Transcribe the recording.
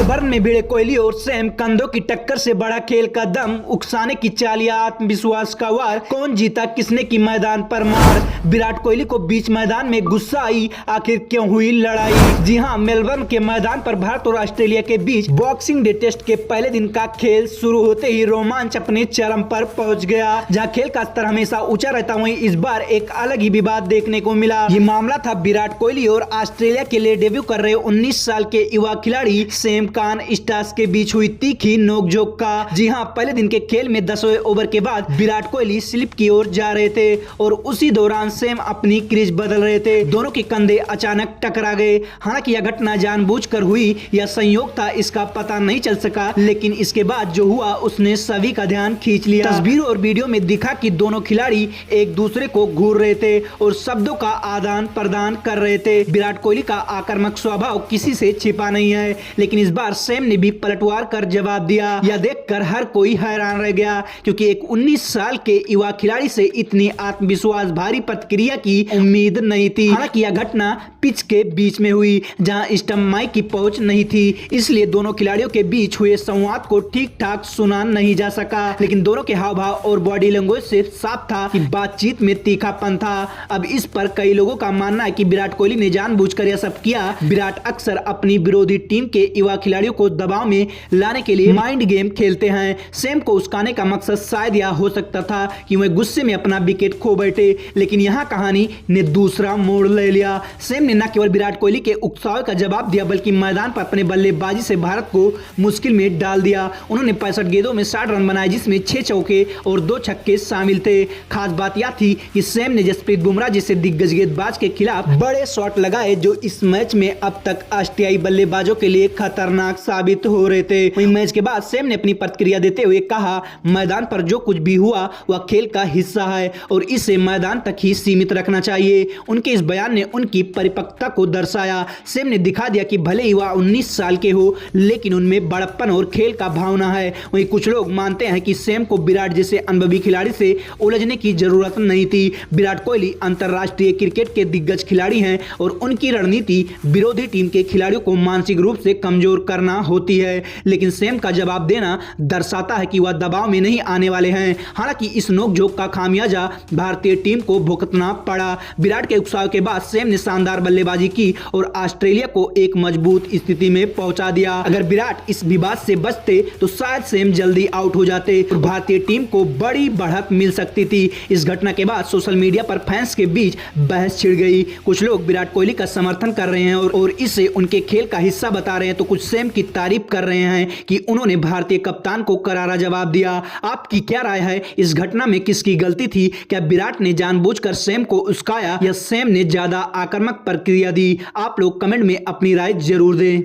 Burn में भिड़े कोहली और Sam, कंधों की टक्कर से बड़ा खेल का दम, उकसाने की चाल या आत्मविश्वास का वार, कौन जीता किसने की मैदान पर मार। विराट कोहली को बीच मैदान में गुस्सा आई, आखिर क्यों हुई लड़ाई। जी हां, मेलबर्न के मैदान पर भारत और ऑस्ट्रेलिया के बीच बॉक्सिंग डे टेस्ट के पहले दिन का खेल शुरू होते ही रोमांच अपने चरम पर पहुंच गया। जहां खेल का स्तर हमेशा ऊंचा रहता, वहीं इस बार एक अलग ही विवाद देखने को मिला। ये मामला था विराट कोहली और ऑस्ट्रेलिया के लिए डेब्यू कर रहे 19 साल के युवा खिलाड़ी सैम करन स्टार्स के बीच हुई तीखी नोकझोंक का। जी हां, पहले दिन के खेल में 10वें ओवर के बाद विराट कोहली स्लिप की ओर जा रहे थे और उसी दौरान सैम अपनी क्रीज बदल रहे थे। दोनों के कंधे अचानक टकरा गए। हालांकि यह घटना जानबूझकर हुई या संयोग था, इसका पता नहीं चल सका, लेकिन इसके बाद जो हुआ उसने सभी का ध्यान खींच लिया। तस्वीरों और वीडियो में दिखा कि दोनों खिलाड़ी एक दूसरे को घूर रहे थे और शब्दों का आदान प्रदान कर रहे थे। विराट कोहली का आक्रामक स्वभाव किसी से छिपा नहीं है, लेकिन इस बार सैम ने भी पलटवार कर जवाब दिया। यह देखकर हर कोई हैरान रह गया, क्योंकि एक 19 साल के युवा खिलाड़ी से इतनी आत्मविश्वास भारी प्रतिक्रिया की उम्मीद नहीं थी। हालांकि यह घटना पिच के बीच में हुई, जहां स्टंप माइक की पहुंच नहीं थी, इसलिए दोनों खिलाड़ियों के बीच हुए संवाद को ठीक ठाक सुना नहीं जा सका। लेकिन दोनों के हाव भाव और बॉडी लैंग्वेज से साफ था कि बातचीत में तीखापन था। अब इस पर कई लोगों का मानना है कि विराट कोहली ने जानबूझकर यह सब किया। विराट अक्सर अपनी विरोधी टीम के युवा खिलाड़ियों को दबाव में लाने के लिए माइंड गेम खेलते हैं। सैम को उस्काने का मकसद शायद यह हो सकता था कि वह गुस्से में अपना विकेट खो बैठे, लेकिन यहाँ कहानी ने दूसरा मोड़ ले लिया। सैम ने न केवल विराट कोहली के उकसावे का जवाब दिया, बल्कि मैदान पर अपने बल्लेबाजी से भारत को मुश्किल में डाल दिया। उन्होंने 65 गेंदों में 60 रन बनाए, जिसमें 6 चौके और 2 छक्के शामिल थे। खास बात यह थी कि सैम ने जसप्रीत बुमराह जैसे दिग्गज गेंदबाज के खिलाफ बड़े शॉट लगाए, जो इस मैच में अब तक ऑस्ट्रेलियाई बल्लेबाजों के लिए खतरनाक साबित हो रहे थे। वहीं मैच के बाद सैम ने अपनी प्रतिक्रिया देते हुए कहा, मैदान पर जो कुछ भी हुआ वह खेल का हिस्सा है और इसे मैदान तक ही सीमित रखना चाहिए। उनके इस बयान ने उनकी परिपक्वता को दर्शाया। सैम ने दिखा दिया कि भले ही वह 19 साल के हो, लेकिन उनमें बड़प्पन और खेल का भावना है। वहीं कुछ लोग मानते हैं कि सैम को विराट जैसे अनुभवी खिलाड़ी से उलझने की जरूरत नहीं थी। विराट कोहली अंतर्राष्ट्रीय क्रिकेट के दिग्गज खिलाड़ी हैं और उनकी रणनीति विरोधी टीम के खिलाड़ियों को मानसिक रूप से कमजोर करना होती है। लेकिन सैम का जवाब देना दर्शाता है कि वह दबाव में नहीं आने वाले हैं। हालांकि इस नोकझोंक का खामियाजा भारतीय टीम को भुगतना पड़ा। विराट के उकसाव के बाद सैम ने शानदार बल्लेबाजी की और ऑस्ट्रेलिया को एक मजबूत स्थिति में पहुंचा दिया। अगर विराट इस विवाद से बचते तो शायद सैम जल्दी आउट हो जाते और भारतीय टीम को बड़ी बढ़त मिल सकती थी। इस घटना के बाद सोशल मीडिया पर फैंस के बीच बहस छिड़ गई। कुछ लोग विराट कोहली का समर्थन कर रहे हैं और इसे उनके खेल का हिस्सा बता रहे हैं, तो कुछ सैम की तारीफ कर रहे हैं कि उन्होंने भारतीय कप्तान को करारा जवाब दिया। आपकी क्या राय है? इस घटना में किसकी गलती थी? क्या विराट ने जानबूझकर सैम को उस्काया या सैम ने ज्यादा आक्रामक प्रतिक्रिया दी? आप लोग कमेंट में अपनी राय जरूर दें।